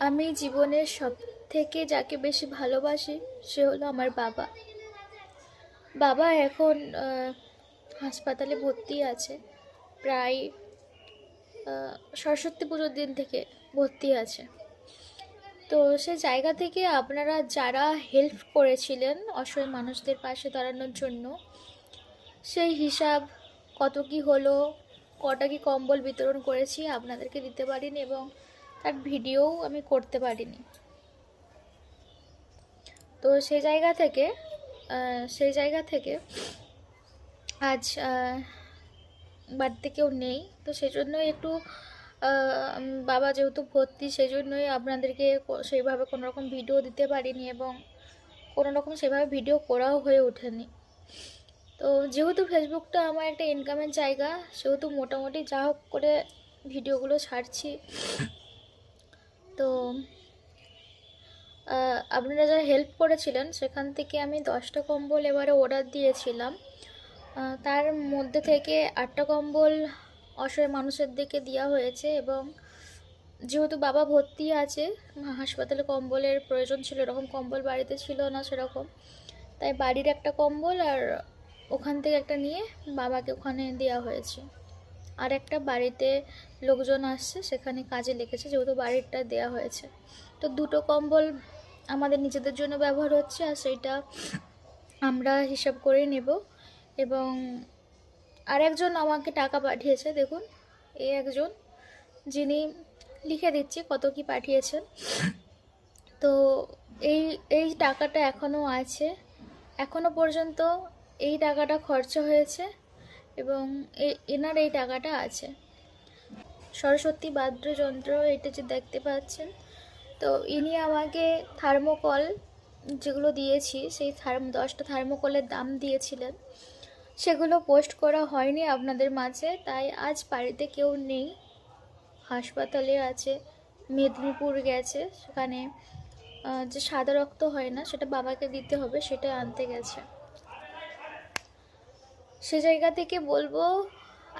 আমি জীবনের সবথেকে যাকে বেশি ভালোবাসি সে হলো আমার বাবা। বাবা এখন হাসপাতালে ভর্তি আছে। প্রায় সরস্বতী পুজোর দিন থেকে ভর্তি আছে। তো সে জায়গা থেকে আপনারা যারা হেল্প করেছিলেন অসহায় মানুষদের পাশে দাঁড়ানোর জন্য, সেই হিসাব কত কি হলো, কটা কি কম্বল বিতরণ করেছি আপনাদেরকে দিতে পারিনি, এবং তার ভিডিওও আমি করতে পারিনি। তো সেই জায়গা থেকে আজ বাড়িতে কেউ নেই, তো সেজন্যই একটু বাবা যেহেতু ভর্তি, সেই জন্যই আপনাদেরকে সেইভাবে কোনো রকম ভিডিও দিতে পারিনি, এবং কোনো রকম সেভাবে ভিডিও করাও হয়ে ওঠেনি। তো যেহেতু ফেসবুকটা আমার একটা ইনকামের জায়গা, সেহেতু মোটামুটি যা হোক করে ভিডিওগুলো ছাড়ছি। তো আপনারা যারা হেল্প করেছিলেন সেখান থেকে আমি 10টা কম্বল এবারে অর্ডার দিয়েছিলাম। তার মধ্যে থেকে 8টা কম্বল অসহায় মানুষের দিকে দেওয়া হয়েছে, এবং যেহেতু বাবা ভর্তি আছে হাসপাতালে, কম্বলের প্রয়োজন ছিল, এরকম কম্বল বাড়িতে ছিল না সেরকম, তাই বাড়ির একটা কম্বল আর ওখান থেকে একটা নিয়ে বাবাকে ওখানে দেওয়া হয়েছে। আর একটা বাড়িতে লোকজন আসছে সেখানে কাজে লেগেছে, যেহেতু বাড়িরটা দেওয়া হয়েছে। তো 2টো কম্বল আমাদের নিজেদের জন্য ব্যবহার হচ্ছে, আর সেইটা আমরা হিসাব করে নেব। এবং আরেকজন আমাকে টাকা পাঠিয়েছে, দেখুন এই একজন, যিনি লিখে দিচ্ছি কত কি পাঠিয়েছেন। তো এই এই টাকাটা এখনও আছে, এখনও পর্যন্ত এই টাকাটা খরচা হয়েছে, এবং এনার এই টাকাটা আছে। সরস্বতী বাদ্যযন্ত্র এটা যে দেখতে পাচ্ছেন, তো ইনি আমাকে থার্মোকল যেগুলো দিয়েছি, সেই 10টা থার্মোকলের দাম দিয়েছিলেন, সেগুলো পোস্ট করা হয়নি আপনাদের মাঝে, তাই আজ বাড়িতে কেউ নেই, হাসপাতালে আছে, মেদিনীপুর গেছে, সেখানে যে সাদা রক্ত হয় না সেটা বাবাকে দিতে হবে, সেটা আনতে গেছে। সে জায়গা থেকে বলবো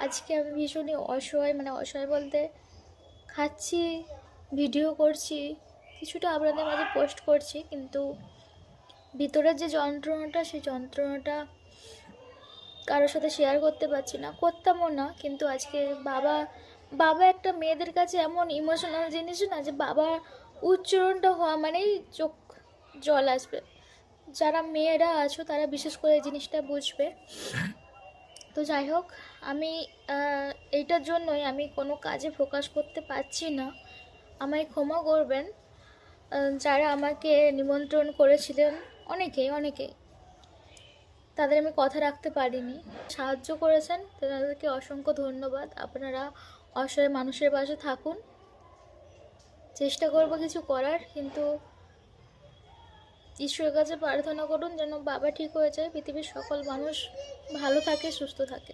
আজকে আমি ভীষণই অসহায়, মানে অসহায় বলতে খাচ্ছি, ভিডিও করছি, কিছুটা আপনাদের মাঝে পোস্ট করছি, কিন্তু ভিতরের যে যন্ত্রণাটা, সেই যন্ত্রণাটা কারোর সাথে শেয়ার করতে পারছি না, করতামও না। কিন্তু আজকে বাবা বাবা একটা মেয়েদের কাছে এমন ইমোশনাল জিনিস না, যে বাবা উচ্চারণটা হওয়া মানেই চোখ জল আসবে। যারা মেয়েরা আছো তারা বিশেষ করে এই জিনিসটা বুঝবে। তো যাই হোক, আমি এইটার জন্যই আমি কোনো কাজে ফোকাস করতে পারছি না, আমায় ক্ষমা করবেন। যারা আমাকে নিমন্ত্রণ করেছিলেন, অনেকেই তাদের আমি কথা রাখতে পারিনি, সাহায্য করেছেন, তাদেরকে অসংখ্য ধন্যবাদ। আপনারা অসহায় মানুষের পাশে থাকুন, চেষ্টা করব কিছু করার, কিন্তু ঈশ্বরের কাছে প্রার্থনা করুন যেন বাবা ঠিক হয়ে যায়, পৃথিবীর সকল মানুষ ভালো থাকে, সুস্থ থাকে।